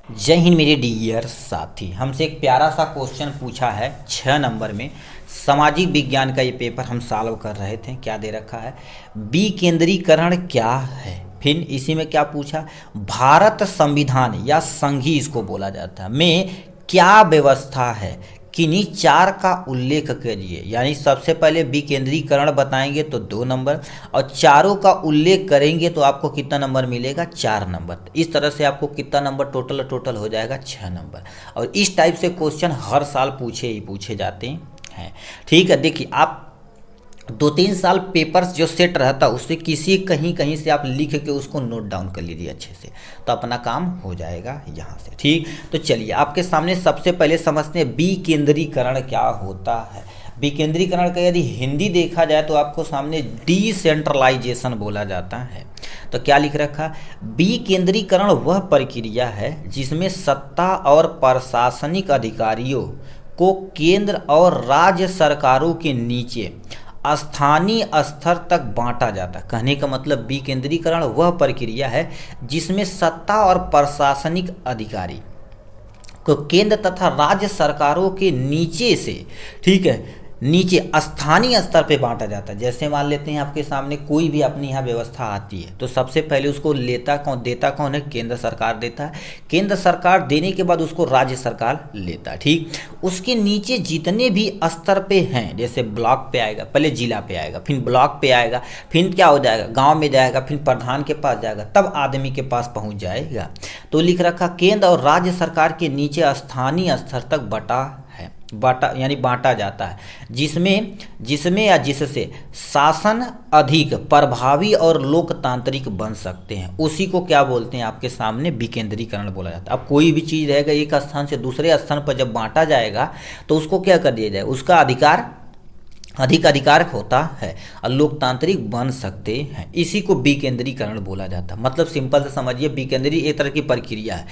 जय हिंद मेरे डियर साथी। हमसे एक प्यारा सा क्वेश्चन पूछा है 6 नंबर में। सामाजिक विज्ञान का ये पेपर हम सॉल्व कर रहे थे। क्या दे रखा है, विकेंद्रीकरण क्या है। फिर इसी में क्या पूछा, भारत संविधान या संघी इसको बोला जाता है में क्या व्यवस्था है, किन्हीं चार का उल्लेख करिए। यानी सबसे पहले विकेंद्रीकरण बताएंगे तो 2 नंबर, और चारों का उल्लेख करेंगे तो आपको कितना नंबर मिलेगा, 4 नंबर। इस तरह से आपको कितना नंबर टोटल हो जाएगा, 6 नंबर। और इस टाइप से क्वेश्चन हर साल पूछे जाते हैं। ठीक है, देखिए आप 2-3 साल पेपर्स जो सेट रहता है उससे किसी कहीं कहीं से आप लिख के उसको नोट डाउन कर लीजिए अच्छे से, तो अपना काम हो जाएगा यहाँ से। ठीक, तो चलिए आपके सामने सबसे पहले समझते हैं विकेंद्रीकरण क्या होता है। विकेंद्रीकरण का यदि हिंदी देखा जाए तो आपको सामने डिसेंट्रलाइजेशन बोला जाता है। तो क्या लिख रखा, विकेंद्रीकरण वह प्रक्रिया है जिसमें सत्ता और प्रशासनिक अधिकारियों को केंद्र और राज्य सरकारों के नीचे स्थानीय स्तर तक बांटा जाता है। कहने का मतलब विकेंद्रीकरण वह प्रक्रिया है जिसमें सत्ता और प्रशासनिक अधिकारी को केंद्र तथा राज्य सरकारों के नीचे से, ठीक है, नीचे स्थानीय स्तर पे बांटा जाता है। जैसे मान लेते हैं आपके सामने कोई भी अपनी यहाँ व्यवस्था आती है तो सबसे पहले उसको देता कौन है, केंद्र सरकार देता है। केंद्र सरकार देने के बाद उसको राज्य सरकार लेता है। ठीक, उसके नीचे जितने भी स्तर पे हैं, जैसे ब्लॉक पे आएगा, पहले जिला पे आएगा, फिर ब्लॉक पे आएगा, फिर क्या हो जाएगा, गांव में जाएगा, फिर प्रधान के पास जाएगा, तब आदमी के पास पहुंच जाएगा। तो लिख रखा केंद्र और राज्य सरकार के नीचे स्थानीय स्तर तक बांटा जाता है, जिसमें या जिससे शासन अधिक प्रभावी और लोकतांत्रिक बन सकते हैं, उसी को क्या बोलते हैं, आपके सामने विकेंद्रीकरण बोला जाता है। अब कोई भी चीज़ रहेगा एक स्थान से दूसरे स्थान पर जब बांटा जाएगा तो उसको क्या कर दिया जाए, उसका अधिकार होता है और लोकतांत्रिक बन सकते हैं। इसी को विकेंद्रीकरण बोला जाता है। मतलब सिंपल से समझिए, विकेंद्री एक तरह की प्रक्रिया है।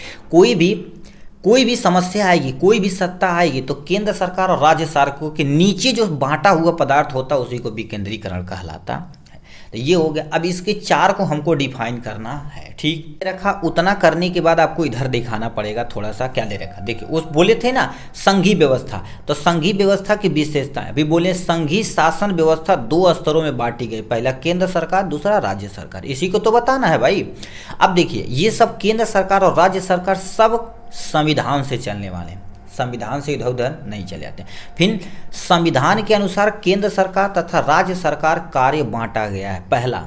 कोई भी समस्या आएगी, कोई भी सत्ता आएगी तो केंद्र सरकार और राज्य सरकारों के नीचे जो बांटा हुआ पदार्थ होता है उसी को विकेंद्रीकरण कहलाता है। तो ये हो गया। अब इसके चार को हमको डिफाइन करना है। ठीक रखा, उतना करने के बाद आपको इधर दिखाना पड़ेगा थोड़ा सा। क्या दे रखा, देखिए उस बोले थे ना संघी व्यवस्था, तो संघी व्यवस्था की विशेषताएं अभी बोले। संघी शासन व्यवस्था 2 स्तरों में बांटी गई, पहला केंद्र सरकार, दूसरा राज्य सरकार। इसी को तो बताना है भाई। अब देखिए ये सब केंद्र सरकार और राज्य सरकार सब संविधान से चलने वाले हैं, संविधान से इधर उधर नहीं चले जाते। फिर संविधान के अनुसार केंद्र सरकार तथा राज्य सरकार कार्य बांटा गया है। पहला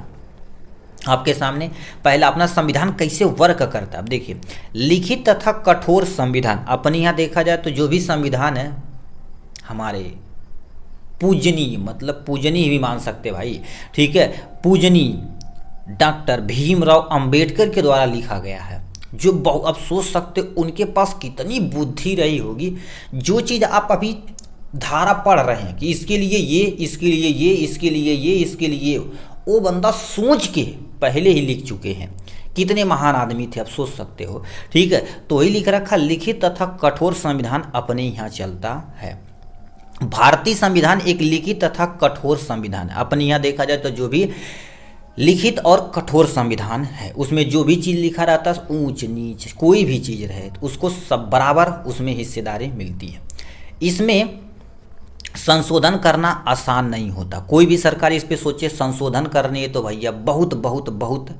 आपके सामने पहला अपना संविधान कैसे वर्क करता है। अब देखिए लिखित तथा कठोर संविधान। अपने यहाँ देखा जाए तो जो भी संविधान है हमारे पूजनीय, मतलब पूजनीय भी मान सकते भाई, ठीक है, पूजनीय डॉक्टर भीमराव अंबेडकर के द्वारा लिखा गया है। जो अब सोच सकते उनके पास कितनी बुद्धि रही होगी। जो चीज़ आप अभी धारा पढ़ रहे हैं कि इसके लिए ये, इसके लिए ये, इसके लिए ये, इसके लिए, वो बंदा सोच के पहले ही लिख चुके हैं। कितने महान आदमी थे, आप सोच सकते हो। ठीक है, तो वही लिख रखा, लिखित तथा कठोर संविधान अपने यहाँ चलता है। भारतीय संविधान एक लिखित तथा कठोर संविधान है। अपने यहाँ देखा जाए तो जो भी लिखित और कठोर संविधान है उसमें जो भी चीज़ लिखा रहता है, ऊंच नीच कोई भी चीज़ रहे तो उसको सब बराबर उसमें हिस्सेदारी मिलती है। इसमें संशोधन करना आसान नहीं होता। कोई भी सरकार इस पे सोचे संशोधन करने है तो भैया बहुत बहुत बहुत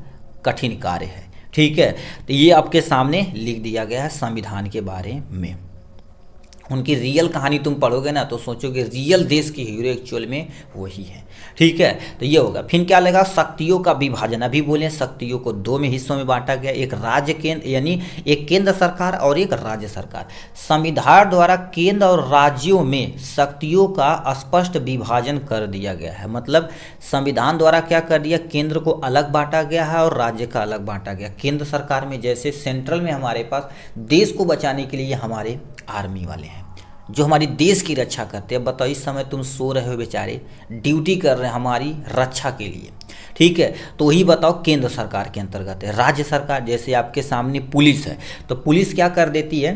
कठिन कार्य है। ठीक है, तो ये आपके सामने लिख दिया गया है संविधान के बारे में। उनकी रियल कहानी तुम पढ़ोगे ना तो सोचोगे रियल देश के हीरो एक्चुअल में वही है। ठीक है, तो ये होगा। फिर क्या लगा, शक्तियों का विभाजन। अभी बोले शक्तियों को 2 हिस्सों में बांटा गया, एक राज्य केंद्र यानी एक केंद्र सरकार और एक राज्य सरकार। संविधान द्वारा केंद्र और राज्यों में शक्तियों का स्पष्ट विभाजन कर दिया गया है। मतलब संविधान द्वारा क्या कर दिया, केंद्र को अलग बांटा गया है और राज्य का अलग बांटा गया। केंद्र सरकार में जैसे सेंट्रल में हमारे पास देश को बचाने के लिए हमारे आर्मी वाले हैं जो हमारी देश की रक्षा करते हैं। बताओ इस समय तुम सो रहे हो बेचारे, ड्यूटी कर रहे हैं हमारी रक्षा के लिए। ठीक है, तो वही बताओ केंद्र सरकार के अंतर्गत है। राज्य सरकार जैसे आपके सामने पुलिस है तो पुलिस क्या कर देती है,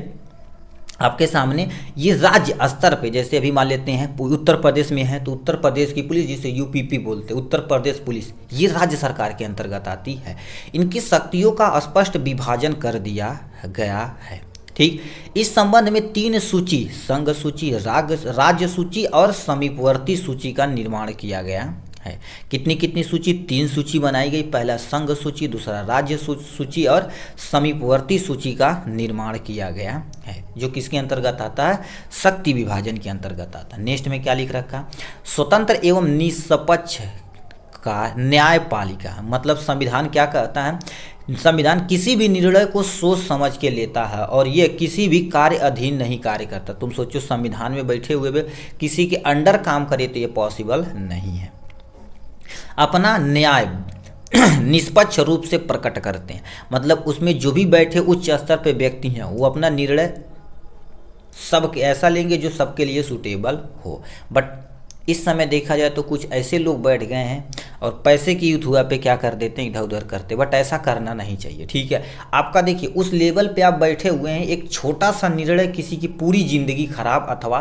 आपके सामने ये राज्य स्तर पे, जैसे अभी मान लेते हैं उत्तर प्रदेश में है तो उत्तर प्रदेश की पुलिस, जिसे यूपीपी बोलते हैं, उत्तर प्रदेश पुलिस, ये राज्य सरकार के अंतर्गत आती है। इनकी शक्तियों का स्पष्ट विभाजन कर दिया गया है। ठीक, इस संबंध में 3 सूची, संघ सूची, राज्य सूची और समीपवर्ती सूची का निर्माण किया गया है। कितनी कितनी सूची? 3 सूची बनाई गई। पहला संघ सूची, दूसरा राज्य सूची और समीपवर्ती सूची का निर्माण किया गया है, जो किसके अंतर्गत आता है? शक्ति विभाजन के अंतर्गत आता है। नेक्स्ट में क्या लिख रखा? स्वतंत्र एवं निष्पक्ष का न्यायपालिका, मतलब संविधान क्या कहता है? संविधान किसी भी निर्णय को सोच समझ के लेता है और ये किसी भी कार्य अधीन नहीं कार्य करता। तुम सोचो, संविधान में बैठे हुए भी किसी के अंडर काम करे तो ये पॉसिबल नहीं है। अपना न्याय निष्पक्ष रूप से प्रकट करते हैं, मतलब उसमें जो भी बैठे उच्च स्तर पे व्यक्ति हैं वो अपना निर्णय सब ऐसा लेंगे जो सबके लिए सूटेबल हो। बट इस समय देखा जाए तो कुछ ऐसे लोग बैठ गए हैं और पैसे की यूथ हुआ पे क्या कर देते हैं, इधर उधर करते। बट ऐसा करना नहीं चाहिए। ठीक है, आपका देखिए उस लेवल पे आप बैठे हुए हैं, एक छोटा सा निर्णय किसी की पूरी जिंदगी खराब अथवा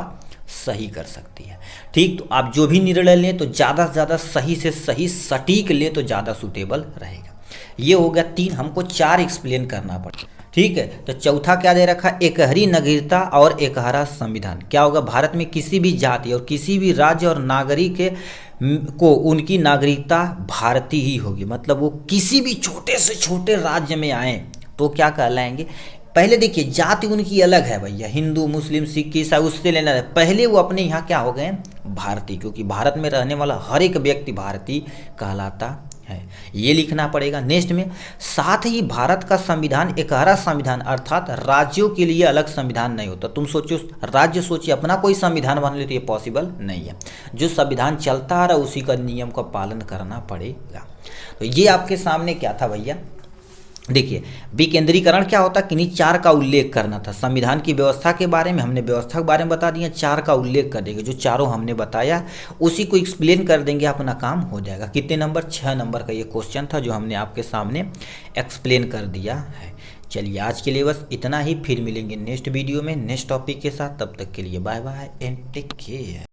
सही कर सकती है। ठीक, तो आप जो भी निर्णय लें तो ज़्यादा से ज़्यादा सही से सही सटीक लें तो ज़्यादा सूटेबल रहेगा। ये हो गया 3, हमको 4 एक्सप्लेन करना पड़ेगा। ठीक है, तो चौथा क्या दे रखा? एकहरी नागरिकता और एकहरा संविधान। क्या होगा? भारत में किसी भी जाति और किसी भी राज्य और नागरिक को उनकी नागरिकता भारतीय ही होगी, मतलब वो किसी भी छोटे से छोटे राज्य में आए तो क्या कहलाएंगे? पहले देखिए जाति उनकी अलग है भैया, हिंदू मुस्लिम सिख ईसाई, उससे लेना है। पहले वो अपने यहाँ क्या हो गए? भारतीय, क्योंकि भारत में रहने वाला हर एक व्यक्ति भारतीय कहलाता है। ये लिखना पड़ेगा। नेक्स्ट में, साथ ही भारत का संविधान एकहरा संविधान, अर्थात राज्यों के लिए अलग संविधान नहीं होता। तुम सोचो, राज्य सोचिए अपना कोई संविधान बना ले तो ये पॉसिबल नहीं है। जो संविधान चलता आ रहा है उसी का नियम का पालन करना पड़ेगा। तो ये आपके सामने क्या था भैया? देखिए, विकेंद्रीकरण क्या होता है? किन्हीं 4 का उल्लेख करना था। संविधान की व्यवस्था के बारे में हमने व्यवस्था के बारे में बता दिया, 4 का उल्लेख कर देंगे। जो चारों हमने बताया उसी को एक्सप्लेन कर देंगे, अपना काम हो जाएगा। कितने नंबर? 6 नंबर का ये क्वेश्चन था जो हमने आपके सामने एक्सप्लेन कर दिया है। चलिए आज के लिए बस इतना ही, फिर मिलेंगे नेक्स्ट वीडियो में नेक्स्ट टॉपिक के साथ। तब तक के लिए bye bye and take care.